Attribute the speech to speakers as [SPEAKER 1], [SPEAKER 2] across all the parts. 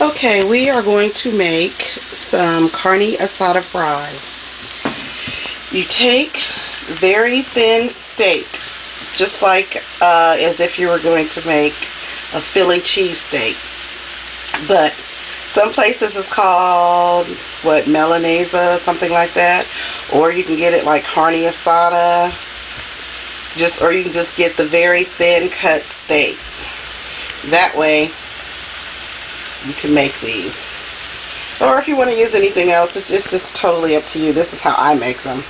[SPEAKER 1] Okay, we are going to make some carne asada fries. You take very thin steak, just like as if you were going to make a Philly cheesesteak. But some places it's called, what, Melanesa, something like that. Or you can get it like carne asada. Or you can just get the very thin cut steak. That way you can make these. Or if you want to use anything else, it's just totally up to you. This is how I make them.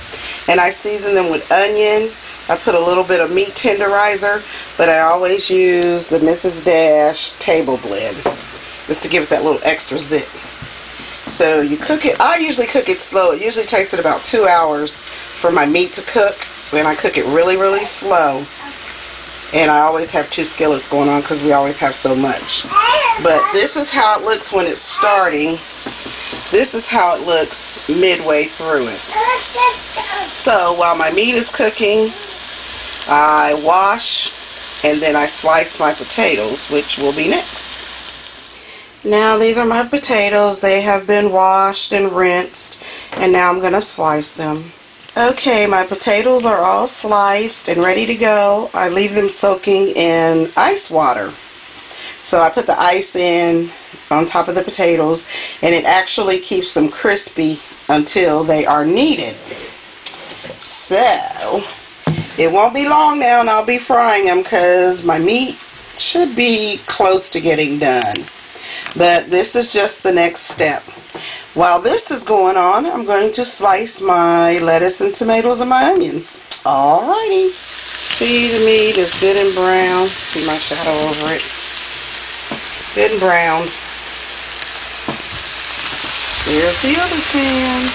[SPEAKER 1] And I season them with onion. I put a little bit of meat tenderizer, but I always use the Mrs. Dash table blend, just to give it that little extra zip. So you cook it. I usually cook it slow. It usually takes it about 2 hours for my meat to cook, and I cook it really, really slow. And I always have 2 skillets going on because we always have so much. But this is how it looks when it's starting. This is how it looks midway through it. So while my meat is cooking, I wash and then I slice my potatoes, which will be next. Now these are my potatoes. They have been washed and rinsed, and now I'm going to slice them. Okay, my potatoes are all sliced and ready to go. I leave them soaking in ice water. So I put the ice in on top of the potatoes, and it actually keeps them crispy until they are kneaded. So it won't be long now, and I'll be frying them because my meat should be close to getting done. But this is just the next step. While this is going on, I'm going to slice my lettuce and tomatoes and my onions. Alrighty. See, the meat is good and brown. See my shadow over it. Good and brown. Here's the other pan.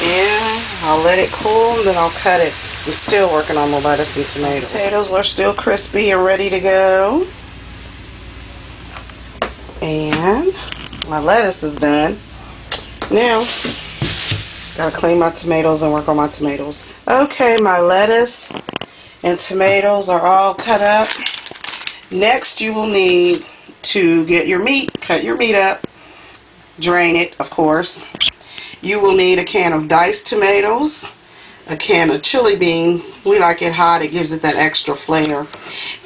[SPEAKER 1] And I'll let it cool and then I'll cut it. I'm still working on the lettuce and tomatoes. Potatoes are still crispy and ready to go. And my lettuce is done. Now, gotta clean my tomatoes and work on my tomatoes. Okay, my lettuce and tomatoes are all cut up. Next, you will need to get your meat, cut your meat up, drain it, of course. You will need a can of diced tomatoes, a can of chili beans. We like it hot, it gives it that extra flair.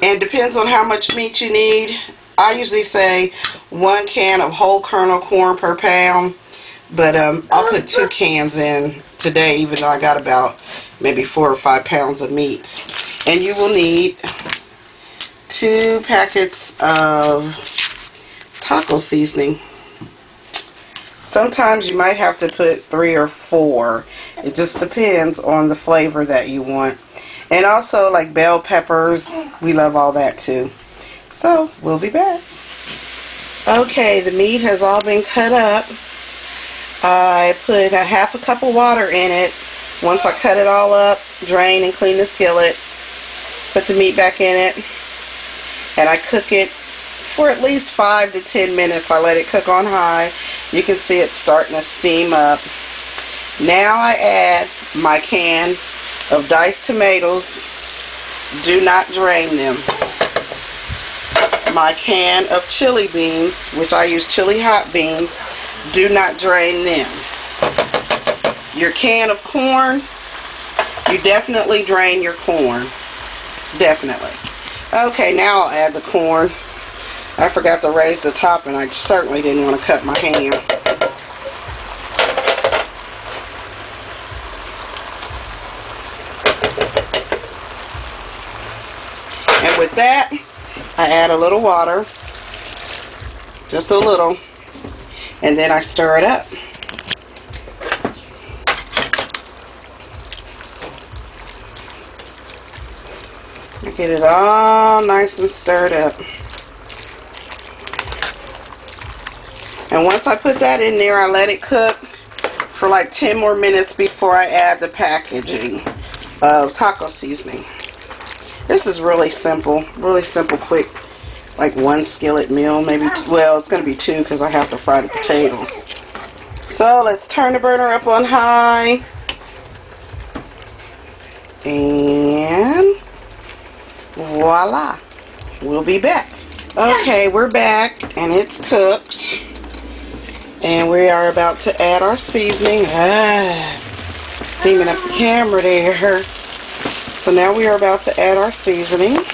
[SPEAKER 1] And depends on how much meat you need. I usually say 1 can of whole kernel corn per pound, but I'll put 2 cans in today, even though I got about maybe 4 or 5 pounds of meat. And you will need 2 packets of taco seasoning. Sometimes you might have to put 3 or 4. It just depends on the flavor that you want. And also like bell peppers, we love all that too. So, we'll be back. Okay, the meat has all been cut up. I put a half a cup of water in it. Once I cut it all up, drain and clean the skillet, put the meat back in it, and I cook it for at least 5 to 10 minutes. I let it cook on high. You can see it starting to steam up. Now I add my can of diced tomatoes. Do not drain them. My can of chili beans, which I use chili hot beans, do not drain them. Your can of corn, you definitely drain your corn. Definitely. Okay, now I'll add the corn. I forgot to raise the top, and I certainly didn't want to cut my hand. And with that, I add a little water, just a little, and then I stir it up. Get it all nice and stirred up. And once I put that in there, I let it cook for like 10 more minutes before I add the packaging of taco seasoning. This is really simple, quick, like 1 skillet meal, maybe, well, it's going to be 2 because I have to fry the potatoes. So let's turn the burner up on high. And voila, we'll be back. Okay, we're back and it's cooked. And we are about to add our seasoning. Steaming up the camera there. So now we are about to add our seasoning.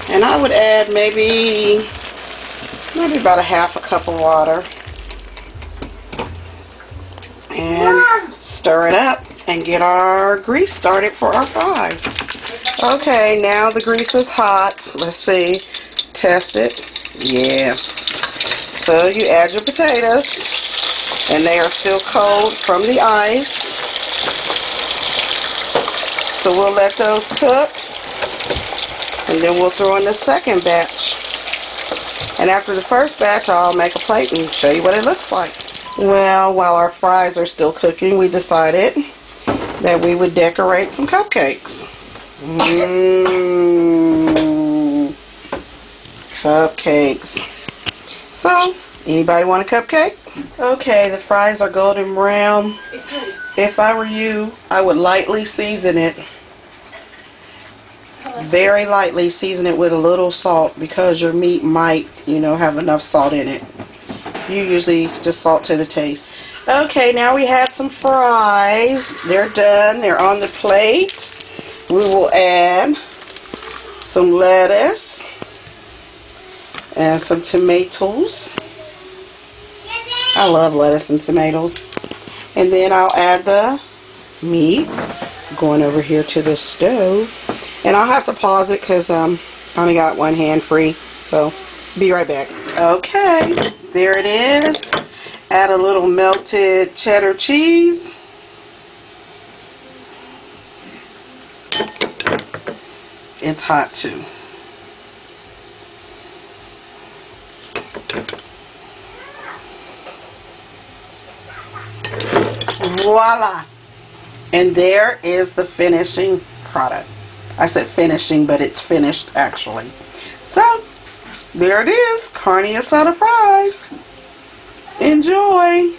[SPEAKER 1] And I would add maybe about a half a cup of water. And stir it up and get our grease started for our fries. Okay, now the grease is hot. Let's see. Test it. Yeah. So you add your potatoes, and they are still cold from the ice. So we'll let those cook, and then we'll throw in the second batch. And after the first batch, I'll make a plate and show you what it looks like. Well, while our fries are still cooking, we decided that we would decorate some cupcakes. Cupcakes. So, anybody want a cupcake? Okay, the fries are golden brown. If I were you, I would lightly season it. Very lightly season it with a little salt, because your meat might, have enough salt in it. You usually just salt to the taste. Okay, now we had some fries. They're done. They're on the plate. We will add some lettuce and some tomatoes. I love lettuce and tomatoes. And then I'll add the meat. Going over here to the stove. And I'll have to pause it because I only got one hand free. So, be right back. Okay, there it is. Add a little melted cheddar cheese. It's hot too. Voila! And there is the finishing product. I said finishing, but it's finished actually. So, there it is, carne asada fries. Enjoy.